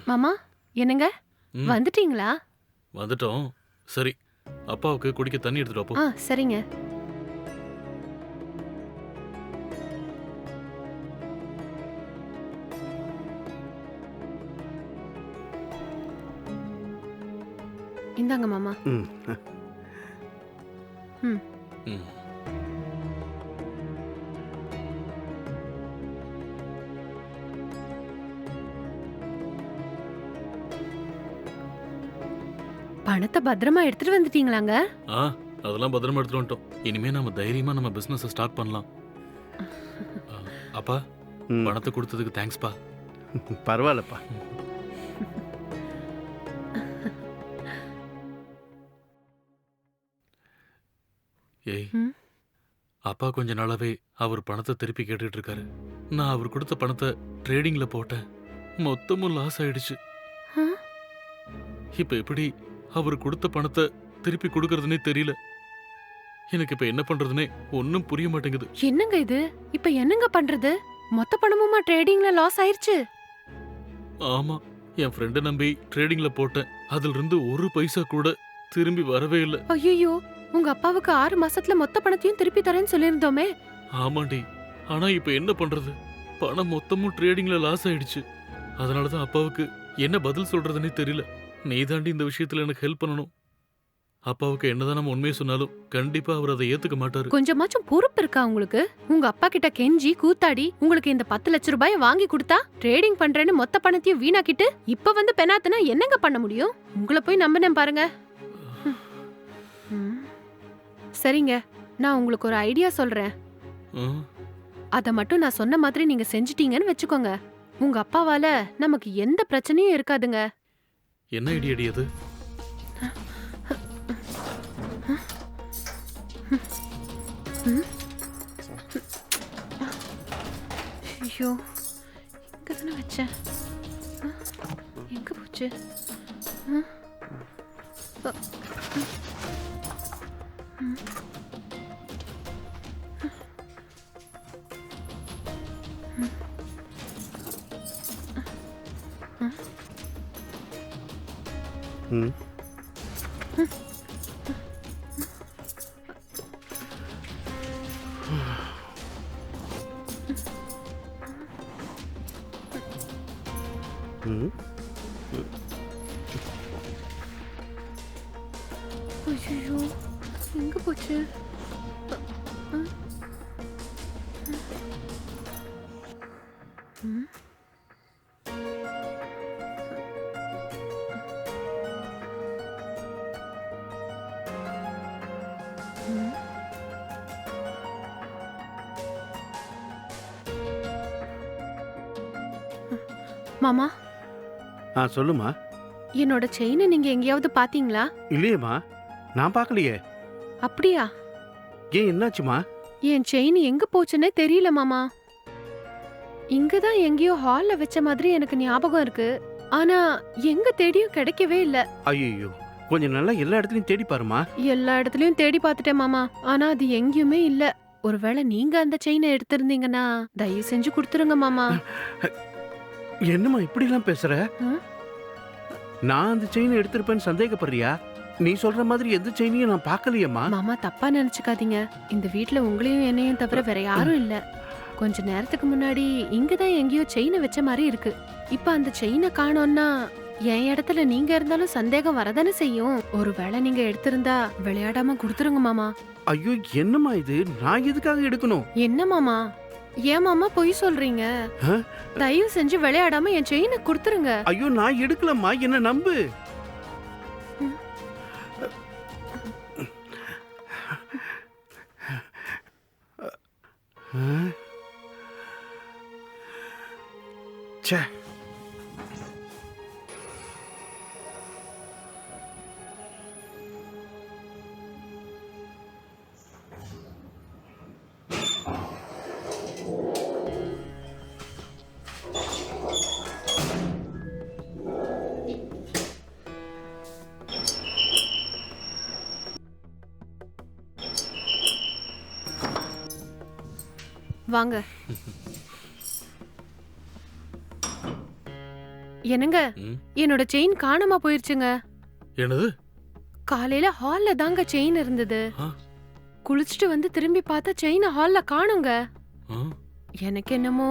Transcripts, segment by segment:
மாமா என்னங்க ம், வந்துட்டீங்களா? வந்துட்டோம். சரி, அப்பாவுக்கு குடிக்க தண்ணி எடுத்துட்டு வா போ. சரிங்க. இந்தாங்க மாமா. ம். ம். ம், பணத்தை பத்திரமா எடுத்துட்டு வந்துட்டீங்களாங்க? ஆ அதெல்லாம் பத்திரமா எடுத்துட்டு வந்துட்டோம். இனிமே நம்ம தைரியமா நம்ம பிசினஸ் ஸ்டார்ட் பண்ணலாம். ஆ, அப்பா, ம். பணத்தை கொடுத்ததுக்கு தேங்க்ஸ்ப்பா. பரவாயில்லப்பா. ஏய், ம். அப்பா கொஞ்ச நாளாவே அவர் பணத்தை திருப்பி கேட்டுட்டு இருக்காரு. நான் அவர் கொடுத்த பணத்தை ட்ரேடிங்ல போட்டேன். மொத்தமும் லாஸ் ஆயிடுச்சு. ஆ? இப்ப எப்படி அவர் கொடுத்த பணத்தை திருப்பி கொடுக்கறதுனே தெரியல. எனக்கு இப்ப என்ன பண்றதுனே ஒன்னும் புரிய மாட்டேங்குது. என்னங்க இது? இப்ப என்னங்க பண்றது? மொத்த பணமுமா ட்ரேடிங்ல லாஸ் ஆயிருச்சு? ஆமா, என் ஃப்ரெண்டை நம்பி ட்ரேடிங்ல போட்டேன். அதுல இருந்து ஒரு பைசா கூட திரும்பி வரவே இல்லை. ஐயோ, உங்க அப்பாவுக்கு 6 மாசத்துல மொத்த பணத்தையும் திருப்பி தரேன்னு சொல்லியிருந்தோமே. ஆமாண்டி, ஆனா இப்ப என்ன பண்றது? பணம் மொத்தமும் ட்ரேடிங்ல லாஸ் ஆயிடுச்சு. அதனாலதான் அப்பாவுக்கு என்ன பதில் சொல்றதுன்னே தெரியல. நீதாண்டி இந்த விஷயத்துல எனக்கு ஹெல்ப் பண்ணணும். அப்பாவுக்கு என்னதான் நம்ம உண்மையை சொன்னாலும் கண்டிப்பா அவர் அதை ஏத்துக்க மாட்டாரு. கொஞ்சமாச்சும் பொறுப்பு இருக்கா உங்களுக்கு? உங்க அப்பா கிட்ட கெஞ்சி கூத்தாடி உங்களுக்கு இந்த 10 லட்சம் ரூபாய் வாங்கி கொடுத்தா ட்ரேடிங் பண்றேன்னு மொத்த பணத்தையும் வீணாக்கிட்டு இப்ப வந்து பெனாத்துனா என்னங்க பண்ண முடியும்? உங்களை போய் நம்பினேன் பாருங்க. ம். சரிங்க, நான் உங்களுக்கு ஒரு ஐடியா சொல்றேன். ஆ, அத மட்டும் நான் சொன்ன மாதிரி நீங்க செஞ்சிட்டீங்கன்னு வெச்சுக்கோங்க. உங்க அப்பாவால நமக்கு எந்த பிரச்சனையும் இருக்காதுங்க. என்ன ஐடியாடி அது? ஐயோ, எங்க தானே வச்சேன்? எங்க போச்சு? ம். அ, ம். ம். ம். ஐயோ, எங்க போச்சு? அ, ம். ம். மாமா, சொல்லுமா. என்னோட செயினை நீங்க எங்கேயாவது பாத்தீங்களா? இல்லையேம்மா, நான் பார்க்கலையே. அப்படியா? ஏன், என்னாச்சுமா? என் செயின் எங்க போச்சுன்னே தெரியல மாமா. இங்கதான் எங்கேயோ ஹால்ல வச்ச மாதிரி எனக்கு ஞாபகம் இருக்கு. ஆனா எங்க தேடியும் கிடைக்கவே இல்ல. ஐயோ, கொஞ்சம் நல்லா எல்லா இடத்துலயும் தேடி பாருமா. எல்லா இடத்துலயும் தேடி பார்த்துட்டேன் மாமா. ஆனா அது எங்கேயுமே இல்ல. ஒருவேளை நீங்க அந்த செயினை எடுத்திருந்தீங்கன்னா தயவு செஞ்சு கொடுத்துருங்க மாமா. என்னம்மா இப்படிலாம் பேசுற? ஆ? நான் அந்த செயினை எடுத்திருப்பேன்னு சந்தேகப்படுறியா? நீ சொல்ற மாதிரி எந்த செயினையும் நான் பார்க்கலையேம்மா. மாமா தப்பா நினைச்சுக்காதீங்க. இந்த வீட்ல உங்களையும் என்னையும் தவிர வேற யாரும் இல்ல. கொஞ்ச நேரத்துக்கு முன்னாடி இங்கதான் எங்கேயோ செயினை வச்ச மாதிரி இருக்கு. இப்ப அந்த செயினை காணோம்னா என் இடத்துல நீங்க இருந்தாலும் சந்தேகம் வரதானே செய்யும். ஒருவேளை நீங்க எடுத்திருந்தா விளையாடாம கொடுத்துருங்க மாமா. ஐயோ, என்னம்மா இது? நான் எதுக்காக எடுக்கணும்? என்ன மாமா, ஏன் மாமா பொய் சொல்றீங்க? ஆ? தயவு செஞ்சு விளையாடாம என் செயினை கொடுத்துருங்க. ஐயோ, நான் எடுக்கலம்மா, என்ன நம்பு. ஆ? ச்சே. வாங்க. என்னங்க ம். என்னோட செயின் காணாம போயிருச்சுங்க. என்னது? காலையில ஹால்ல தாங்க செயின் இருந்தது. ஆ. குளிச்சுட்டு வந்து திரும்பி பார்த்தா செயினை ஹால்ல காணுங்க. ஆ? எனக்கு என்னமோ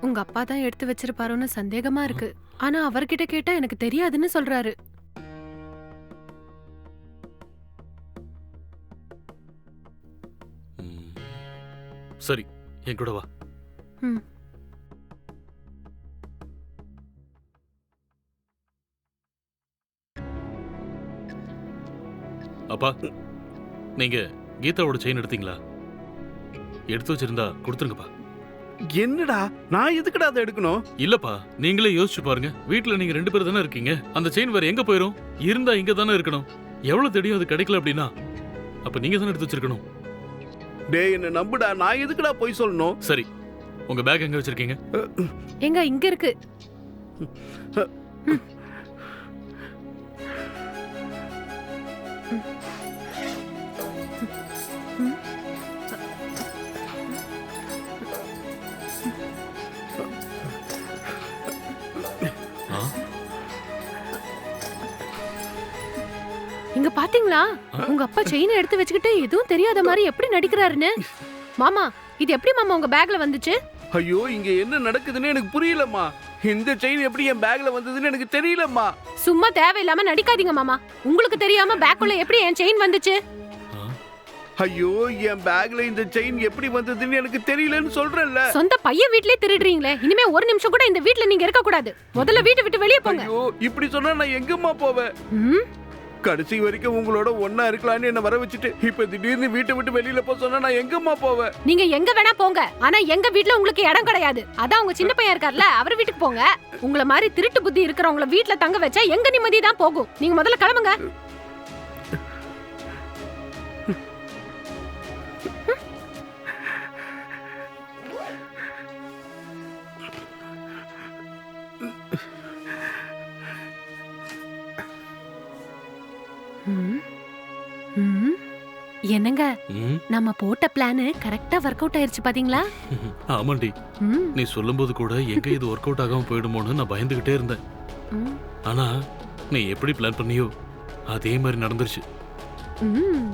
உங்க அப்பா தான் எடுத்து வச்சிருப்பாரோன்னு சந்தேகமா இருக்கு. ஆனா அவர்கிட்ட கேட்டா எனக்கு தெரியாதுன்னு சொல்றாரு. ம். சரி, என் கூட வா. ம். அப்பா, நீங்க கீதாவோட செயின் எடுத்தீங்களா? எடுத்து வச்சிருந்தா கொடுத்துருங்கப்பா. என்னடா நான் எதுக்குடா அதை எடுக்கணும்? இல்லப்பா, நீங்களே யோசிச்சு பாருங்க. வீட்ல நீங்க 2 பேர் தானே இருக்கீங்க. அந்த செயின் வேற எங்க போயிரும்? இருந்தா இங்க தானே இருக்கணும். எவ்வளவு தேடியும் அது கிடைக்கல அப்படின்னா அப்ப நீங்க தானே எடுத்து வச்சிருக்கணும். டேய் என்ன நம்புடா, நான் எதுக்குடா போய் சொல்லணும்? சரி, உங்க பேக் எங்க வச்சிருக்கீங்க? எங்க இங்க இருக்கு. ஆ? இங்க பாத்தீங்களா? உங்க அப்பா செயினை எடுத்து வச்சுக்கிட்டு எதுவும் தெரியாத மாதிரி எப்படி நடிக்கிறாருன்னு. மாமா, இது எப்படி மாமா உங்க பேக்ல வந்துச்சு? ஐயோ, இங்க என்ன நடக்குதுன்னு எனக்கு புரியலம்மா. இந்த செயின் எப்படி என் பேக்ல வந்ததுன்னு எனக்கு தெரியலம்மா. சும்மா தேவையில்லாம நடிக்காதீங்க மாமா. உங்களுக்கு தெரியாம பேக்குள்ள எப்படி என் செயின் வந்துச்சு? ஆ? ஐயோ, என் பேக்ல இந்த செயின் எப்படி வந்ததுன்னு எனக்கு தெரியலன்னு சொல்றேன்ல. சொந்த பையன் வீட்லயே திருடுறீங்களே. இனிமே ஒரு நிமிஷம் கூட இந்த வீட்ல நீங்க இருக்க கூடாது. முதல்ல வீட்டை விட்டு வெளியே போங்க. ஐயோ, இப்படி சொன்னா நான் எங்கம்மா போவேன்? ம்? கடைசி வரைக்கும் உங்களோட ஒண்ணா இருக்கலாம்னு என்ன வர வச்சுட்டு இப்ப திடீர்னு வீட்டை விட்டு வெளியில போக சொன்னா நான் எங்கம்மா போவேன்? நீங்க எங்க வேணா போங்க. ஆனா எங்க வீட்ல உங்களுக்கு இடம் கிடையாது. அதான் உங்க சின்ன பையன் இருக்கார்ல, அவர் வீட்டுக்கு போங்க. உங்கள மாதிரி திருட்டு புத்தி இருக்கிறவங்கள வீட்ல தங்க வச்சா எங்க நிம்மதி தான் போகும். நீங்க முதல்ல கிளம்புங்க. ம். ம். என்னங்க, ம்? நம்ம போட்ட பிளான் கரெக்டா ஒர்க் அவுட் ஆயிருச்சு பாத்தீங்களா? ஆமாண்டி, ம். நீ சொல்லும்போது கூட எங்க இது ஒர்க் அவுட் ஆகாம போயிடுமோன்னு நான் பயந்துகிட்டே இருந்தேன். ம். ஆனா நீ எப்படி பிளான் பண்ணியோ அதே மாதிரி நடந்துருச்சு. ம்.